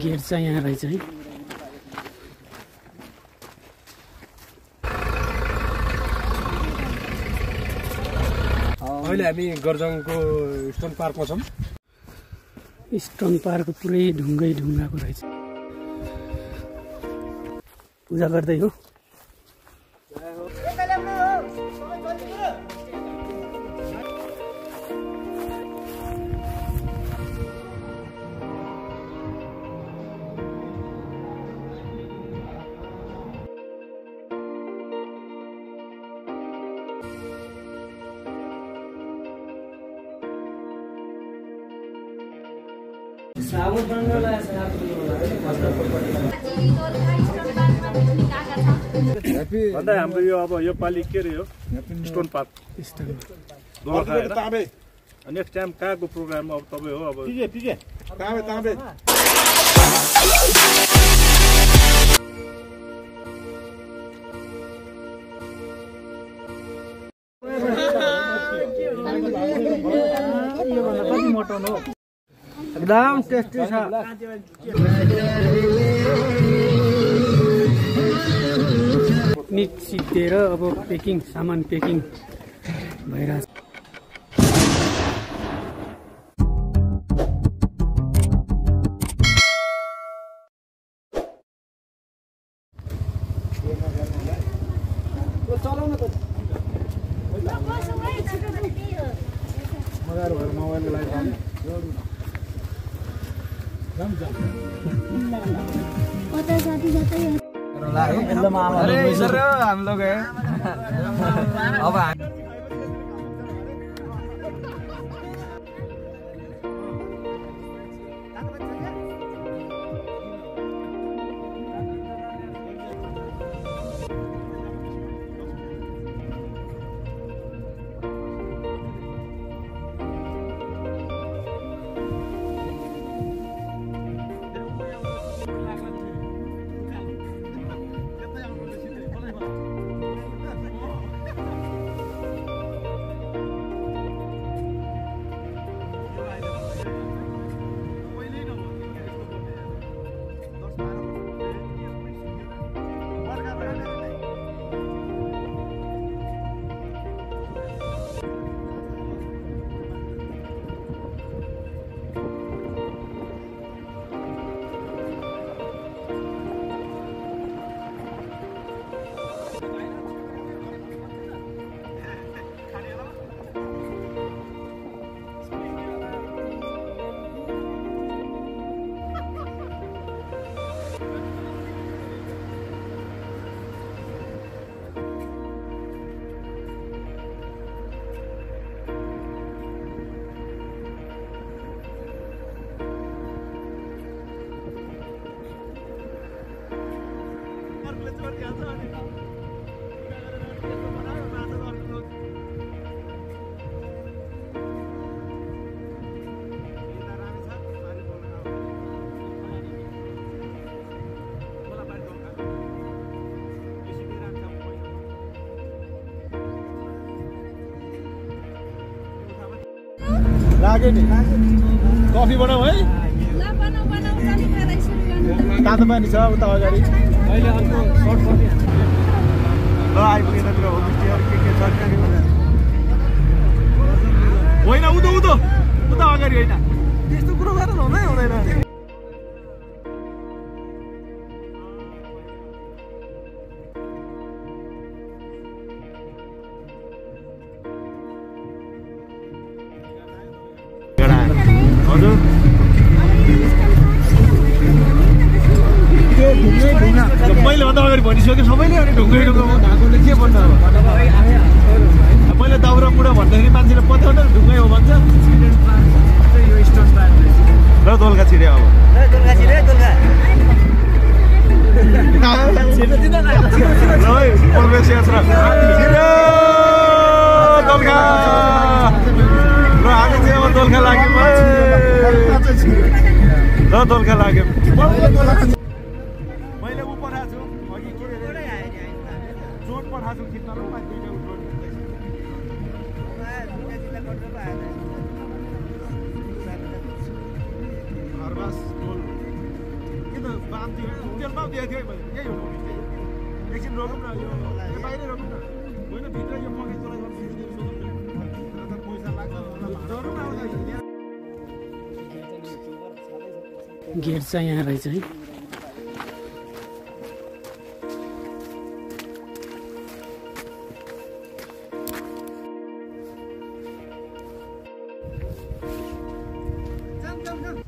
Get चाहिँ यहाँ रहेछ है। अहिले हामी गर्जङको स्टोन पार्कमा छौँ। स्टोन पार्क पुरै ढुङ्गाको रहेछ। पूजा गर्दै हो। भन्दा हाम्रो यो अब यो पालि के रे हो स्टोन पार्क नेक्स्ट टाइम कहाँको प्रोग्राम अब तपाईँ हो अब एकदम टेस्टी छ। पिकनिक सिद्धिएर अब सामान पेकिङ भइरहेछ। अरे इधर हम लोग है अब कफी बनाऊ है तातो पानी छ उता अगाडि आइपुगेन होइन उता अगाडि होइन त्यस्तो कुरो गरेर हुँदैन मैले भन्दा अगाडि भनिसक्यो सबैले अनि ढुङ्गै धागोले के भन्नु अब मैले दाउरा बुढा भन्दाखेरि मान्छेले पत्याउँदा ढुङ्गै हो भन्छ र दोलखा छिर्यो अब दोलखा लाग्यो र दोलखा लाग्यो मैले उ पठाएको छु अघि के जोड पठाएको छु खिच्न हरबास होटेलमा दिएको थियो मैले यही हो एकछिन रोकौँ न यो बाहिरै रोकौँ न होइन भित्र यो मकै चलाइ पैसा लाग्छ गेट चाहिँ यहाँ रहेछ है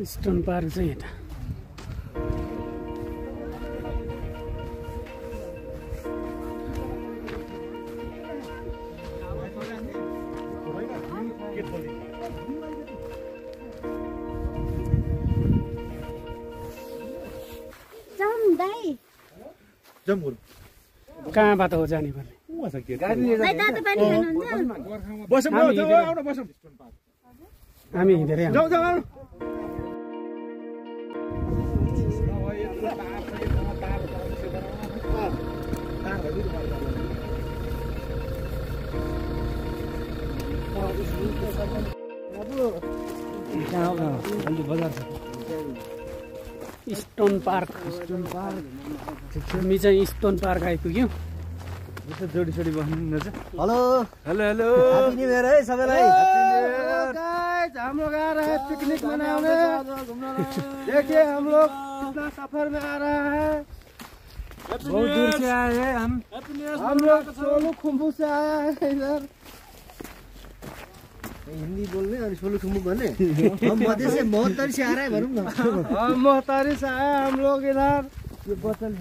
स्टोन पार्क चाहिँ यता कहाँबाट हो जाने पर्ने हामी हिँडेरै स्टोन पार्क हामी चाहिँ स्टोन पार्क आइपुग्यौँ जोडी जोडी बस्नु hello hello hello happy new year है सबैलाई गाइस हम लोग आ रहे हैं पिकनिक मनाने देखिए हम लोग कितना सफर में आ रहा है बहुत दूर से आए हैं हम लोग सोलू खुम्बू से आया है इधर हिंदी बोलने और सोलू खुम्बू बोलने हम मध्य से मोहतारी से आ रहे हैं भरूँ ना हम मोहतारी से आए हम लोग इधर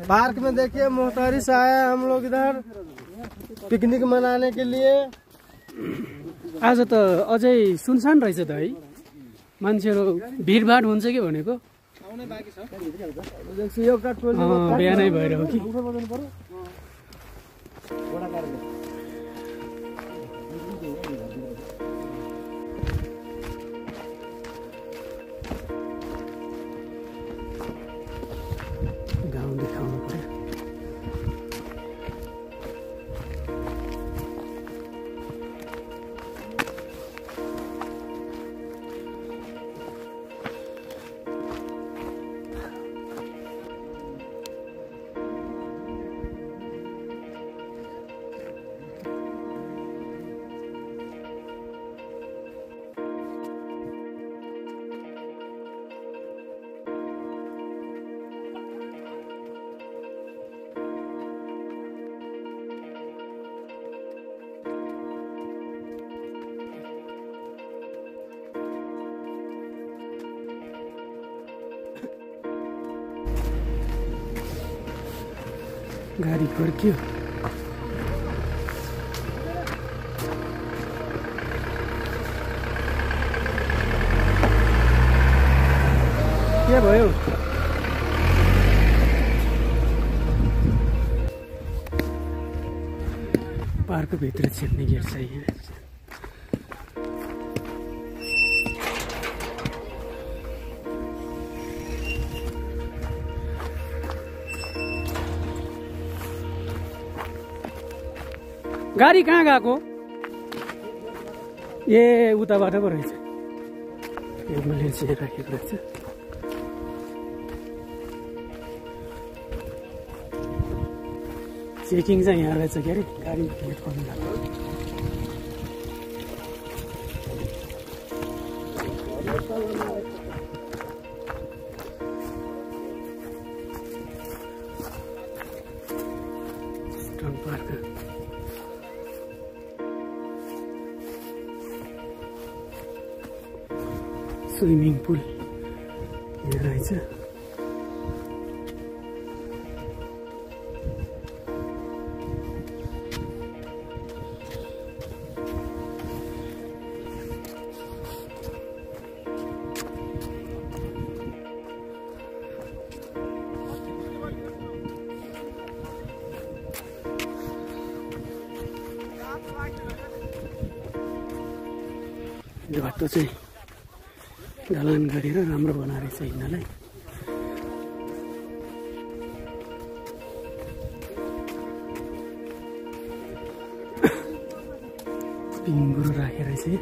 पार्क में देखिए मोहतारी से आए हम लोग इधर पिकनिक मनाने के लिए आज त अझै सुनसान रहेछ त है मान्छेहरू भिडभाड हुन्छ कि भनेको बिहानै भएर हो कि गाउँ देखाउनु पर्यो गाडी फर्क्यो के भयो पार्क भित्र छिर्ने गेट चाहिँ गाडी कहाँ गएको ए उताबाट पो रहेछ एम्बुलेन्स यहाँ राखेको रहेछ चेकिङ चाहिँ यहाँ रहेछ के अरे गाडी भेट गर्नु लाग्यो स्टोन पार्क स्विमिङ पुल यहाँ रहेछ यो बाटो चाहिँ ढलान गरेर राम्रो बनाएर चाहिँ हिँड्नलाई पिङुरो राखेर चाहिँ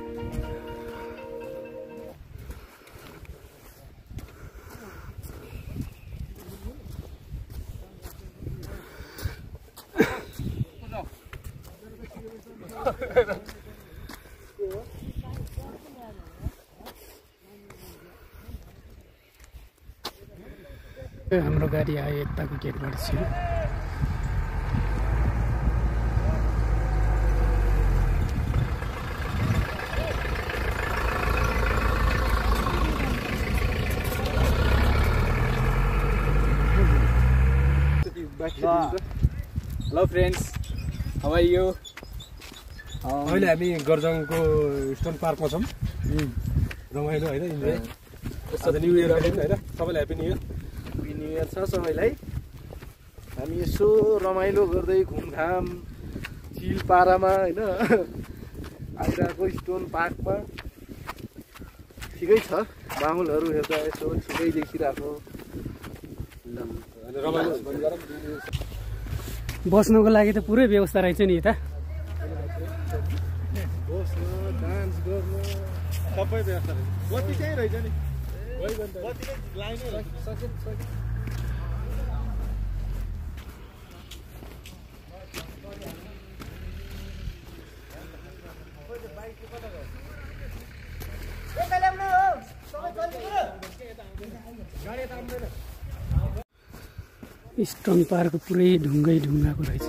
हाम्रो गाडी आयो यताको गेटबाट छिरो। Hello friends, how are you? अहिले हामी गर्जङको स्टोन पार्कमा छौँ। रमाइलो होइन, इन्जोय। आज न्यु इयर अहिले होइन, सबैलाई happy new year. Happy new year छ सबैलाई। हामी यसो रमाइलो गर्दै घुमघाम चिल पारामा होइन आइरहेको स्टोन पार्कमा। ठिकै छ, माहौलहरू हेर्दा यसो ठिकै देखिरहेको। बस्नुको लागि त पुरै व्यवस्था रहेछ नि यता। बस्न, डान्स गर्न सबै व्यवस्था रहेछ। बत्ती चाहिँ रहेछ नि, बत्ती नै लाइनै रहेछ। स्टोन पार्क पुरै ढुङ्गै ढुङ्गाको रहेछ।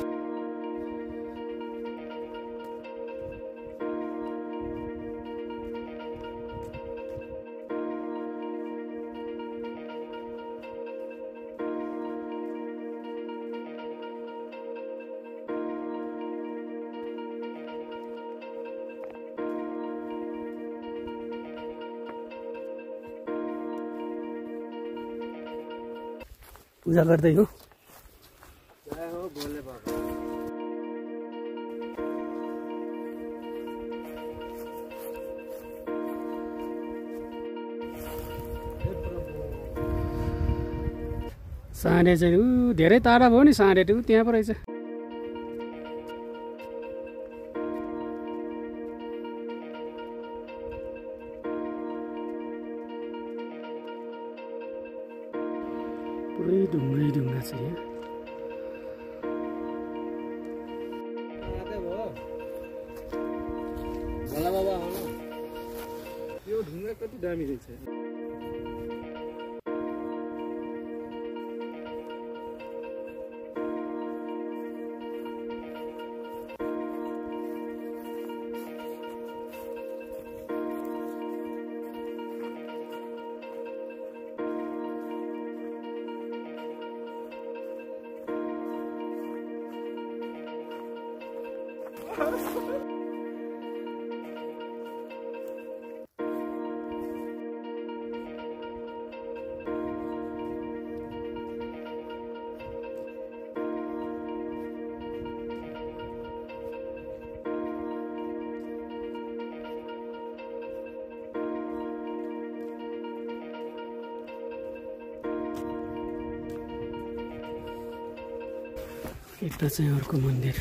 पूजा गर्दै हो। जय हो भोले बाबा। साँडे चाहिँ धेरै टाढा भयो नि, साँडे त्यहाँ पो रहेछ। पुरै ढुङ्गै ढुङ्गा छ यहाँ। भोला बाबा हो। यो ढुङ्गा कति दामी रहेछ। यता चाहिँ अर्को मन्दिर।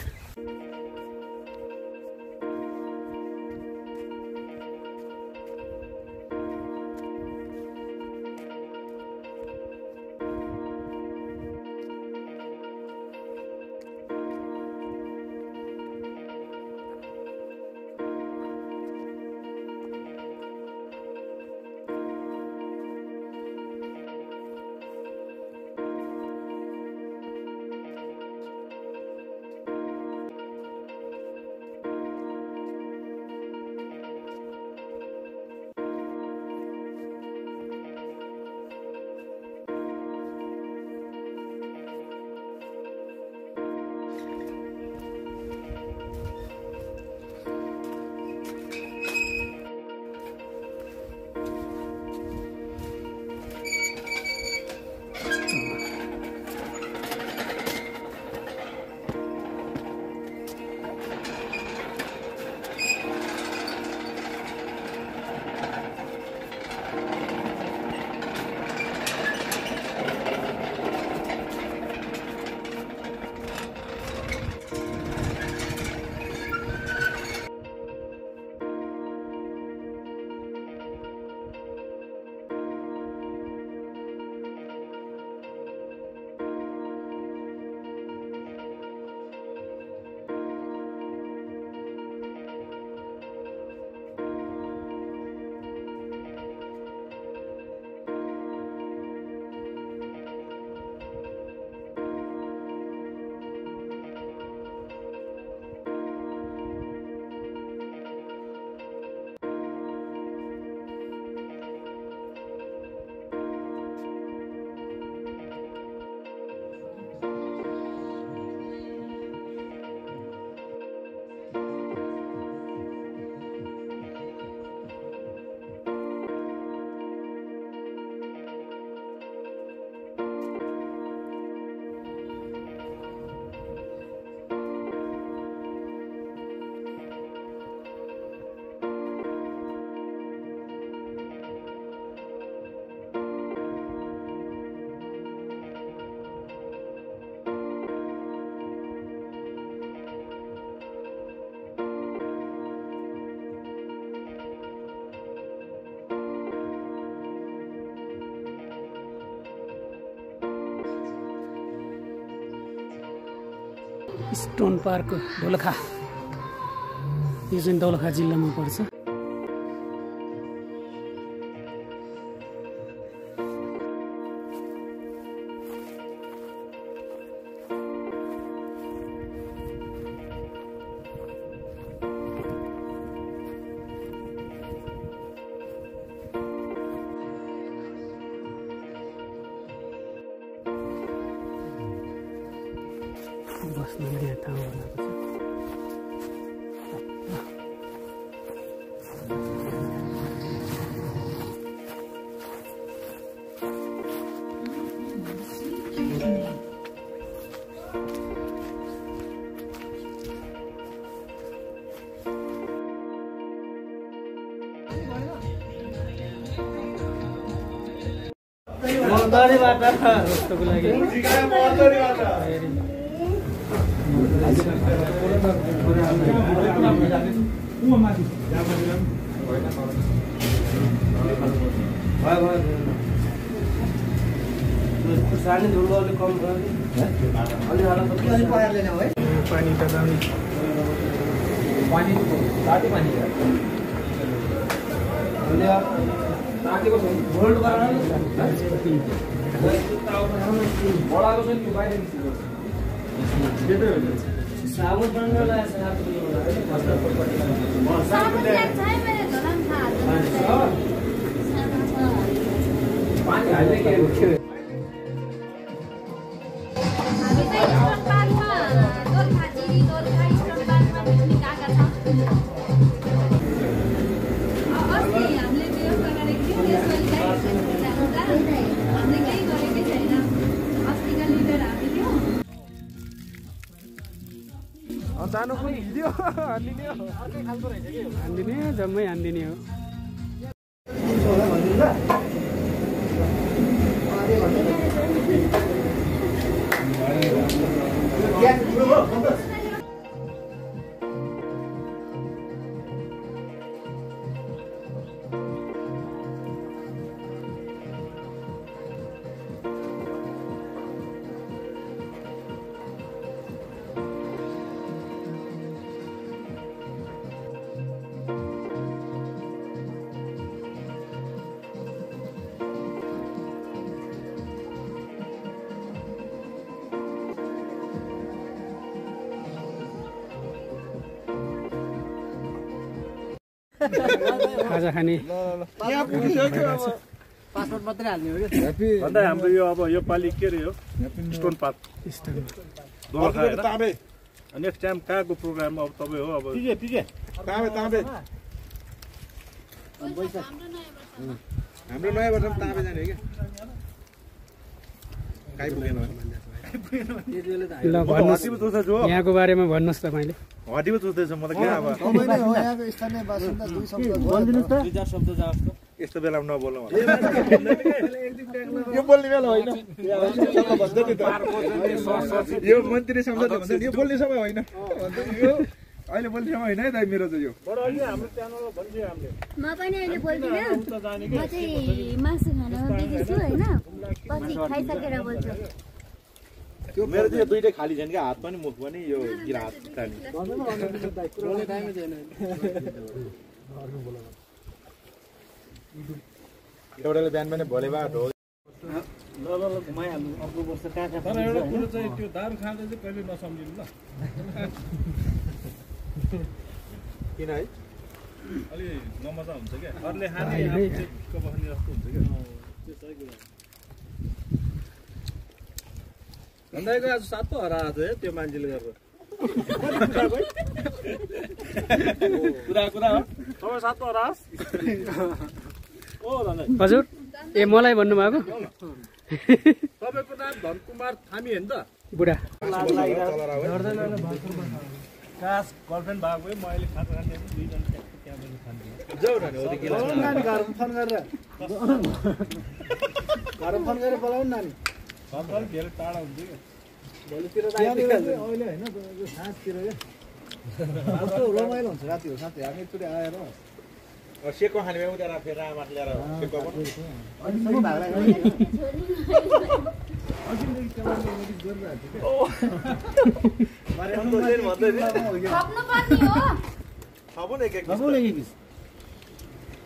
स्टोन पार्क दोलखा, यो चाहिँ दोलखा जिल्लामा पर्छ। बस्न यहाँ ठाउँ बनाएको छ। कस्तोको लागि पानी तताउने जानु पनि हिँड्यो हान्दिने जम्मै हान्दिने हो। खाजा खाने पासपोर्ट मात्रै हाल्ने हो कि भन्दा हाम्रो यो अब यो पालि के रे हो स्टोन पार्क नेक्स्ट टाइम कहाँको प्रोग्राम अब तपाईँ हो अब हाम्रो नयाँ वर्षमा ताबे जाने हो कि काहीँ पुगेन ल भन्नुहोस् यहाँको बारेमा भन्नुहोस् तपाईँले। हड्डी पो चुस्दैछ म त के अब यहाँको स्थानीय बासिन्दा दुई शब्द यस्तो बेलामा नबोलौँ यो बोल्ने बेला होइन यो मन्त्री संसद भन्छ यो बोल्ने समय होइन यो अहिले बोल्ने समय होइन है दाइ मेरो चाहिँ यो म पनि अहिले बोल्दिनँ। म चाहिँ मासु खान बिजी छु होइन, पछि खाइसकेर बोल्छु। मेरो चाहिँ दुइटै खाली छैन क्या, हात पनि मुख पनि यो गिरा हात खाने एउटाले बिहान पनि भोले बाटो हो घुमाइहाल्नु अर्को वर्ष कहाँ तर एउटा कुरो चाहिँ त्यो दारू खाँदा चाहिँ कहिले नसम्झिनु ल किन है अलि नमजा हुन्छ क्या अरूले खाने आफूको बस्ने जस्तो हुन्छ क्या त्यो सही कुरा भन्दाको आज सातो हराएको है त्यो मान्छेले गरेर कुरा हो तपाईँ सातो हरास हजुर ए मलाई भन्नुभएको तपाईँको नाम धनकुमार थामी होइन त बुढा खास गर्लफ्रेन्ड भएको म अहिले खाजा खाने दुईजना क्यामेरा खान्छु फोन गरेर बोलाउनु नानी घर धेरै टाढा हुन्छ क्या अहिले होइन साँझतिर क्या रमाइलो हुन्छ राति हो साथै हामी एकचोटि आएर सेको खाने बेला उता फेरि आमाले ल्याएर सेको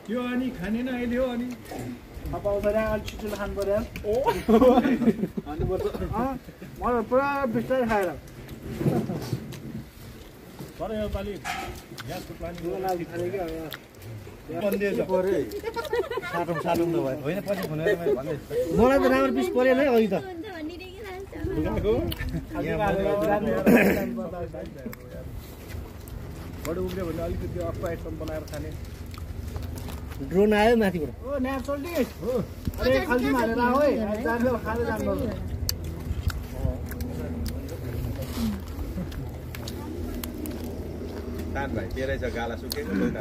यो अनि खाने न अहिले हो अनि अलिक छिटो खानु पर्यो मलाई पुरा बिस्तारै खाएर तर योपालि ग्यासको प्लानिङ साटौँ नभए होइन पछि भनेर भन्दै मलाई त राम्रो पिस परेन है अघि त बडो उब्रियो भने अलिकति अर्को आइटम बनाएर खाने ड्रोन आयो माथिबाट ओ न्याचुरली अरे खल्तीमा हालेर आऊ है जानु खाएर जानु तान भाइ तेरै छ गाला सुकेको छैन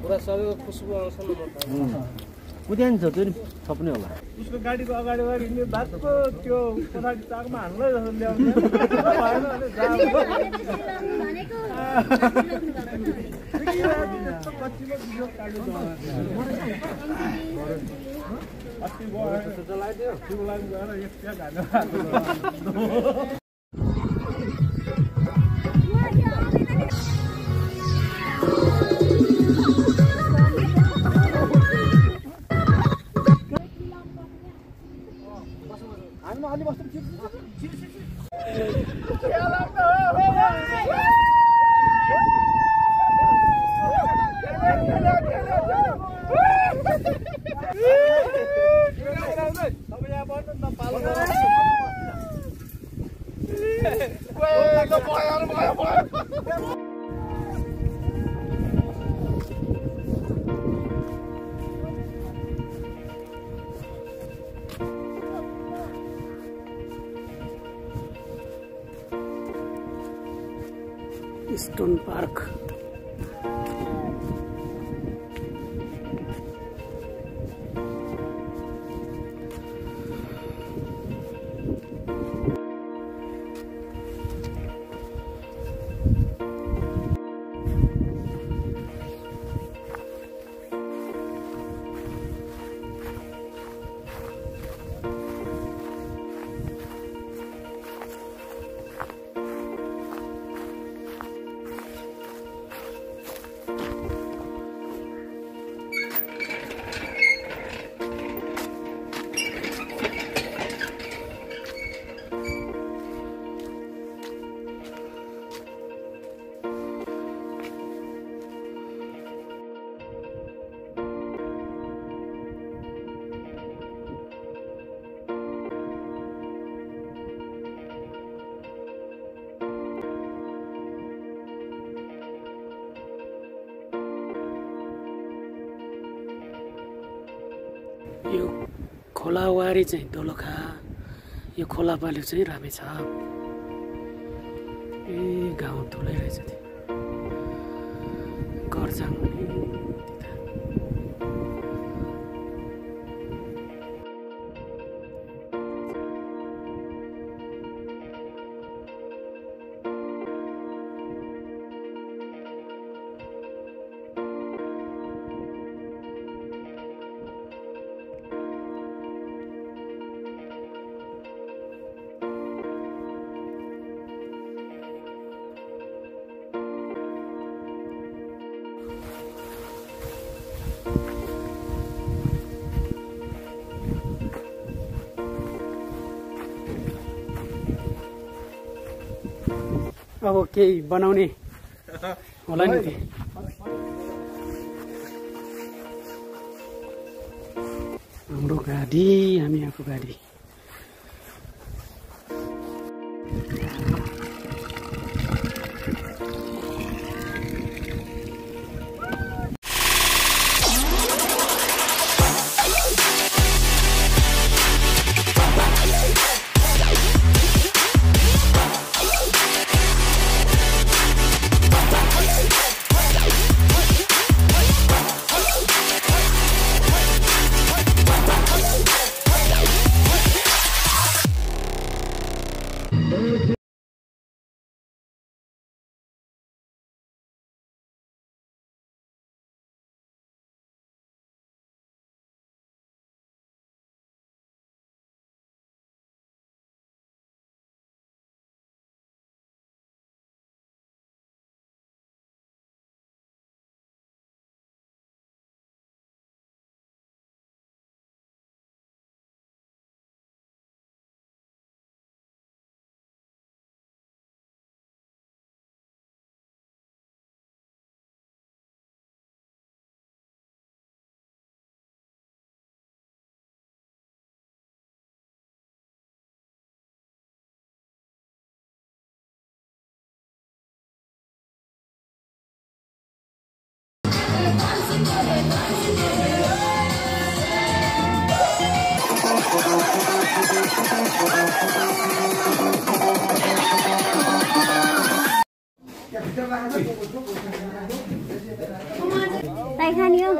पुरा सबैको खुसबु आउँछ नि कुद्यान छ त्यो नि थप्ने होला उसको गाडीको अगाडि हिँड्ने भातको त्यो पछाडि चाकमा हान्दै जस्तो ल्याउने भएन भने अस्ति चलाइदियो त्यो लागि गएर एक प्याक हाल्नु स्टोन पार्क यो खोलावारी चाहिँ दोलखा यो खोला पाल्यो चाहिँ रामेछाप ए गाउँ ठुलै रहेछ त्यो गर्जाङ अब केही बनाउने होला नि त्यही हाम्रो गाडी हामी आएको गाडी ताई खानी हो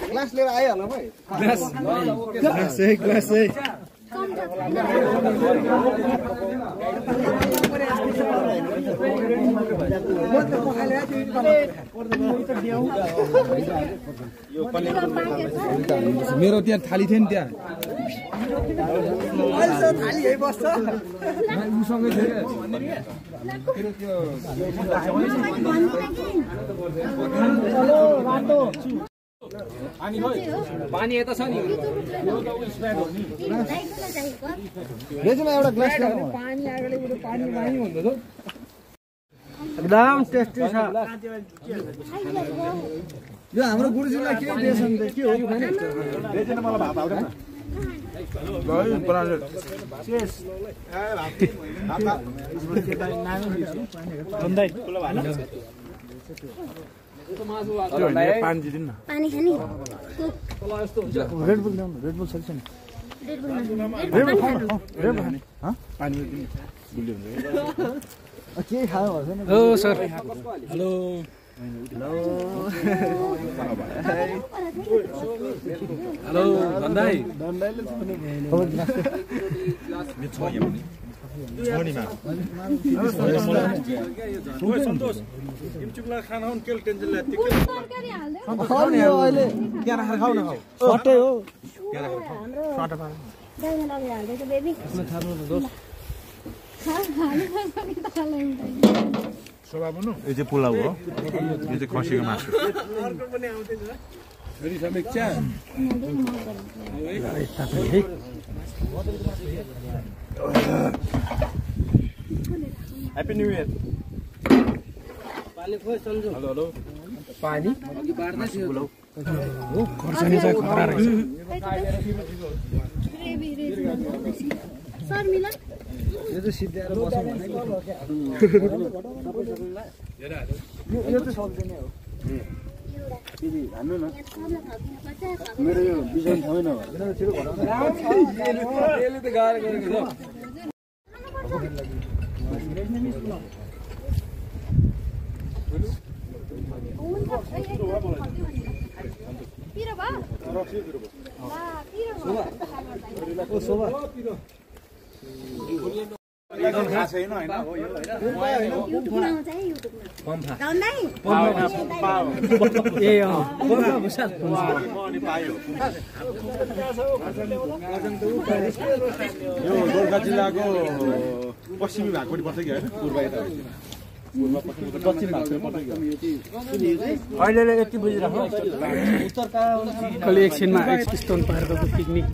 ग्लास लिएर आइहाल्नु भाइ ग्लास मेरो त्यहाँ थाली थियो नि त्यहाँ थाली यही बस्छ उसँगै थियो पानी यता छ नि रेजुमा एउटा ग्लास पानी अगाडि पानी पानी हुँदो एकदम टेस्टी छ यो हाम्रो गुरुजीलाई के दिएछ नि के हो यो खाने रेजुमा मलाई भात हाल्दैन गयो ब्रान्डेड चेस पानी दिदिन न पानी खानी रेड बुल ल्याउनु रेड बुल छ नि रेड बुल खाने पानी बुल्यो के खायो भन्छ नि हो सर हेलो हेलो दन्दाई सन्तोष इम्चुकला खाना हुन केल टेन्सन ला तिक तरकारी हाल्दै अहिले त्यहाँ राखेर खाऊ न खाऊ सटै हो त्यहाँ राखेर खाऊ हाम्रो दाइमा लगेर हाल्दैछ बेबी शोभा बन्नु यो चाहिँ पुलाउ हो यो चाहिँ खसीको मासु फेरि समीक्षा happy new year hello hello पानी हो खर्सानी चाहिँ खतरा रहेछ सर मिला यो चाहिँ सिद्ध्याएर बसौँ भनेको यो चाहिँ सक्दैन हो हान्नु न मेरो यो बिजन छैन छिटो यसले त गाह्रो गरेको यो गोर्खा जिल्लाको पश्चिमी भागपट्टि पर्छ कि होइन पूर्व यता पश्चिम भागपट्टि अहिले यति बुझिराख्नु अहिले एकछिनमा स्टोन पार्कको पिकनिक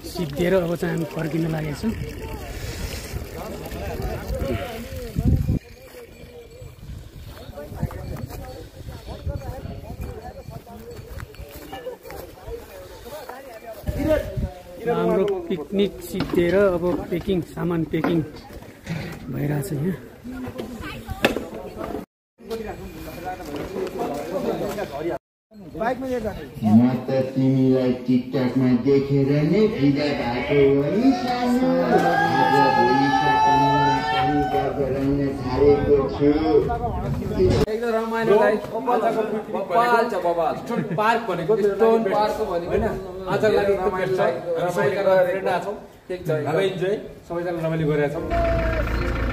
सिद्धिएर अब चाहिँ हामी फर्किन लागेको छौँ हाम्रो पिकनिक सिद्धिएर अब पेकिङ सामान पेकिङ भइरहेछ यहाँ बाइकमा लिएर म त तिमीलाई टिकटकमा देखेर नै फिदा भएको है सानो आज भोलि सपनामा रङ्ग छाडेको छु एकदम रमाइलो गाइस आजको बबाल छ बबाल स्टोन पार्क भनेको स्टोन पार्क भनेको हैन आजको लागि एकदम रमाइलो छ रमाइलो गरेर छौं ठीक छ अब इन्जोय सबैजना रमाइलो गरिरहेछौँ